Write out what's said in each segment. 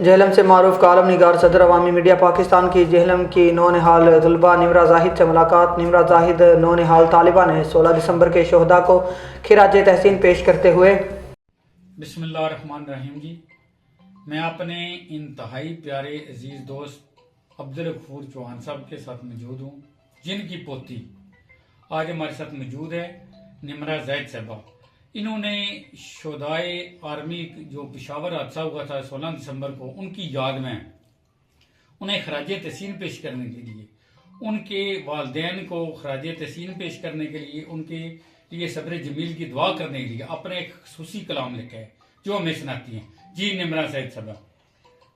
جہلم سے معروف کالم نگار صدر عوامی میڈیا پاکستان کی جہلم کی نونہال طلبہ نمرہ زاہد سے ملاقات۔ نمرہ زاہد نونہال طالبہ نے 16 دسمبر کے شہداء کو خراج تحسین پیش کرتے ہوئے بسم اللہ الرحمن الرحیم جی، میں اپنے انتہائی پیارے عزیز دوست عبدالغفور چوہان صاحب کے ساتھ موجود ہوں، جن کی پوتی آج ہمارے ساتھ موجود ہے نمرہ زاہد صاحبہ۔ انہوں نے شہدائے آرمی جو پشاور حادثہ ہوا تھا 16 دسمبر کو، ان کی یاد میں انہیں خراج تحسین پیش کرنے کے لیے، ان کے والدین کو خراج تحسین پیش کرنے کے لیے، ان کے لیے صبر جمیل کی دعا کرنے کے لیے اپنے ایک خصوصی کلام لکھا ہے جو ہمیں سناتی ہیں۔ جی نمرہ زاہد صاحبہ۔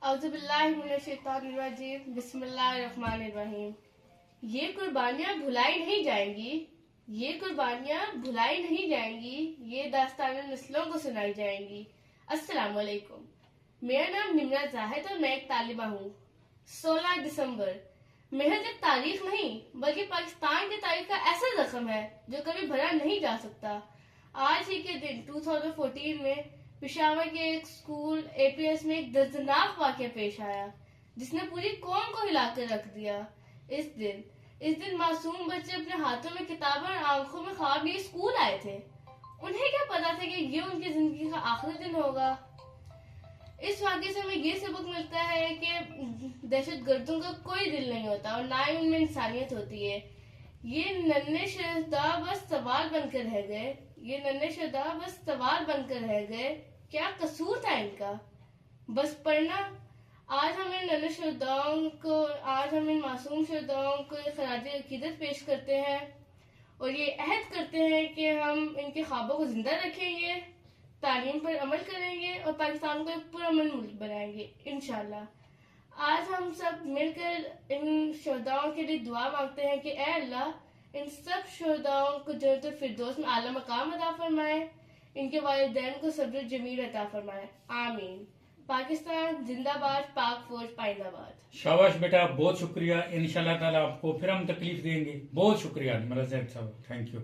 اعوذ باللہ من الشیطان الرجیم، بسم اللہ الرحمن الرحیم۔ یہ قربانیاں بھلائی نہیں جائیں گی، یہ قربانیاں بھلائی نہیں جائیں گی، یہ داستان نسلوں کو سنائی جائیں گی۔ السلام علیکم، میرا نام نمرہ زاہد اور میں ایک طالبہ ہوں۔ 16 دسمبر محض ایک تاریخ نہیں بلکہ پاکستان کی تاریخ کا ایسا زخم ہے جو کبھی بھرا نہیں جا سکتا۔ آج ہی کے دن 2014 میں پشاور کے ایک اسکول APS میں ایک دردناک واقعہ پیش آیا جس نے پوری قوم کو ہلا کر رکھ دیا۔ اس دن معصوم بچے اپنے ہاتھوں میں کتابیں اور آنکھوں میں خواب لیے اسکول آئے تھے۔ انہیں کیا پتا تھا کہ یہ ان کی زندگی کا آخری دن ہوگا۔ اس واقعے سے ہمیں یہ سبق ملتا ہے کہ دہشت گردوں کا کوئی دل نہیں ہوتا اور نہ ہی ان میں انسانیت ہوتی ہے۔ یہ ننھے شہداء بس سوال بن کر رہ گئے، یہ ننھے شہداء بس سوال بن کر رہ گئے، کیا قصور تھا ان کا؟ بس پڑھنا۔ آج ہم ان ننھے شہداؤں کو، آج ہم ان معصوم شہداؤں کو خراج عقیدت پیش کرتے ہیں اور یہ عہد کرتے ہیں کہ ہم ان کے خوابوں کو زندہ رکھیں گے، تعلیم پر عمل کریں گے اور پاکستان کو ایک پرامن ملک بنائیں گے انشاءاللہ۔ آج ہم سب مل کر ان شہداؤں کے لیے دعا مانگتے ہیں کہ اے اللہ ان سب شہداؤں کو جنت الفردوس میں اعلیٰ مقام عطا فرمائے، ان کے والدین کو صبر جمیل عطا فرمائے، آمین۔ پاکستان زندہ باد، پاک فوج پائندہ باد۔ شاباش بیٹا، بہت شکریہ۔ انشاءاللہ تعالیٰ آپ کو پھر ہم تکلیف دیں گے۔ بہت شکریہ نمرہ زاہد صاحب، تھینک یو۔